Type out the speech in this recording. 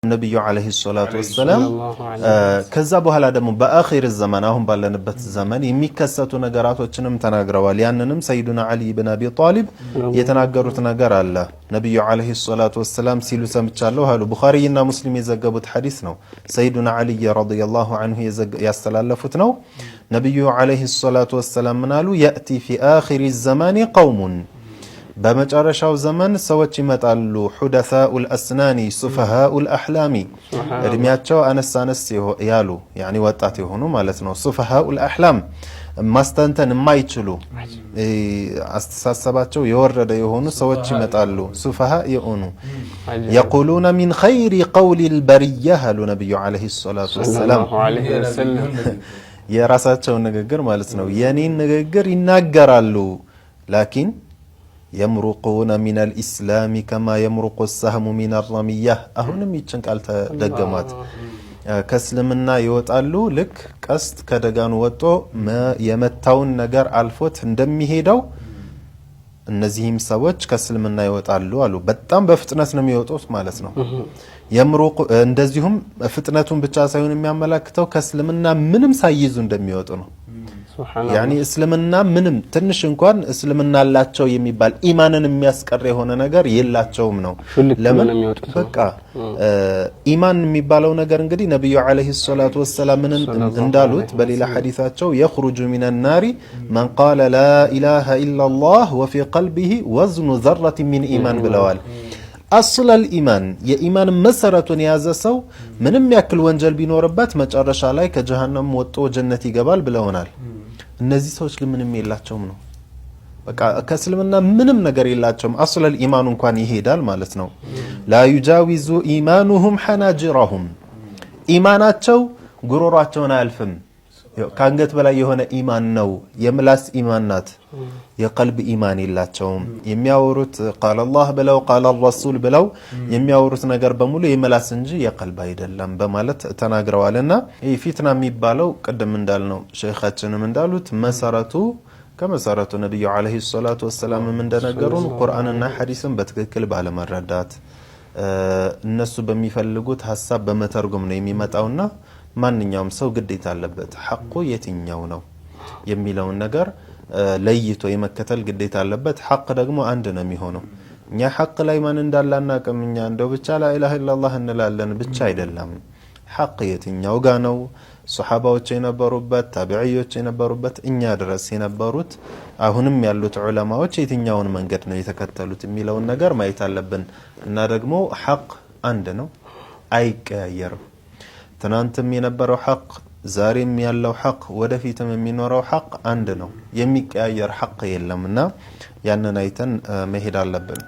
ነብዩ አለይሂ ሰላቱ ወሰለም ከዛ በኋላ ደግሞ በአኺር ዘመን አሁን ባለንበት ዘመን የሚከሰቱ ነገራቶችንም ተናግረዋል። ያንንም ሰይዱና አሊ ኢብኑ አቢ ጣሊብ የተናገሩት ነገር አለ። ነብዩ አለይሂ ሰላቱ ወሰለም ሲሉ ሰምቻለሁ አሉ። ቡኻሪና ሙስሊም የዘገቡት ሐዲስ ነው። ሰይዱና አሊ ረዲየላሁ ዐንሁ ያስተላለፉት ነው። ነብዩ አለይሂ ሰላቱ ወሰለም ምናሉ ያእቲ ፊ አኺር ዘማን ቀውሙን በመጨረሻው ዘመን ሰዎች ይመጣሉ። ሑደሳኡል አስናኒ ሱፈሃኡል አህላሚ እድሜያቸው አነስ ያሉ ያኒ ወጣት የሆኑ ማለት ነው። ሱፈሃኡል አህላም ማስተንተን የማይችሉ አስተሳሰባቸው የወረደ የሆኑ ሰዎች ይመጣሉ። ሱፈሃ የሆኑ يقولون من خير قول البريه አሉ ነብዩ አለይሂ ሰላቱ ወሰለም የራሳቸው ንግግር ማለት ነው። የኔን ንግግር ይናገራሉ ላኪን يمرقون من الإسلام كما يمرق السهم من الرمية أهونم يتشن قال تدقمات كسلمنا يوطالو لك قست كدغان وطو ما يمتاون نجار الفوت እንደሚ ሄዳው እነዚህም ሰዎች ከስልምና ይወጣሉ አሉ። በጣም በፍጥነት ነው የሚወጡት ማለት ነው። የምሩቅ እንደዚሁም ፍጥነቱን ብቻ ሳይሆን የሚያመላክተው ከስልምና ምንም ሳይይዙ እንደሚወጡ ነው። ያኒ እስልምና ምንም ትንሽ እንኳን እስልምና አላቸው የሚባል ኢማንን የሚያስቀር የሆነ ነገር የላቸውም ነው። ለምን በቃ ኢማን የሚባለው ነገር እንግዲህ ነብዩ አለይሂ ሰላቱ ወሰለም እንዳሉት በሌላ ሐዲሳቸው يخرج من النار من قال لا اله الا الله وفي قلبه وزن ذره من ايمان ብለዋል። አስል الإيمان የኢማን መሰረቱን ያዘ ሰው ምንም ያክል ወንጀል ቢኖርበት መጨረሻ ላይ ከጀሃነም ወጥቶ ጀነት ይገባል ብለውናል። እነዚህ ሰዎች ለምንም የላቸውም ነው። በቃ ከእስልምና ምንም ነገር የላቸውም። አስል الإيمان እንኳን ይሄዳል ማለት ነው። لا يجاوز إيمانهم حناجرهم ኢማናቸው ጉሮሯቸውን አያልፍም። ካንገት በላይ የሆነ ኢማን ነው። የምላስ ኢማን ናት። የቀልብ ኢማን የላቸውም። የሚያወሩት ቃል አላህ ብለው ቃል ረሱል ብለው የሚያወሩት ነገር በሙሉ የምላስ እንጂ የቀልብ አይደለም በማለት ተናግረዋልና ይህ ፊትና የሚባለው ቀደም እንዳልነው ሼኻችንም እንዳሉት መሰረቱ ከመሰረቱ ነብዩ አለይሂ ሰላቱ ወሰለም እንደነገሩን ቁርአንና ሐዲስን በትክክል ባለመረዳት እነሱ በሚፈልጉት ሐሳብ በመተርጎም ነው የሚመጣውና ማንኛውም ሰው ግዴታ አለበት ሐቁ የትኛው ነው የሚለውን ነገር ለይቶ የመከተል ግዴታ አለበት። ሐቅ ደግሞ አንድ ነው የሚሆነው። እኛ ሐቅ ላይ ማን እንዳላና ቀምኛ እንደው ብቻ ላ ኢላሃ ኢላላህ እንላለን ብቻ አይደለም። ሐቅ የትኛው ጋር ነው? ሱሐባዎች የነበሩበት ታቢዒዎች የነበሩበት እኛ ድረስ የነበሩት አሁንም ያሉት ዑለማዎች የትኛውን መንገድ ነው የተከተሉት የሚለውን ነገር ማየት አለብን። እና ደግሞ ሐቅ አንድ ነው፣ አይቀያየርም። ትናንትም የነበረው ሐቅ ዛሬም ያለው ሐቅ ወደፊትም የሚኖረው ሐቅ አንድ ነው። የሚቀያየር ሐቅ የለምና ያንን አይተን መሄድ አለብን።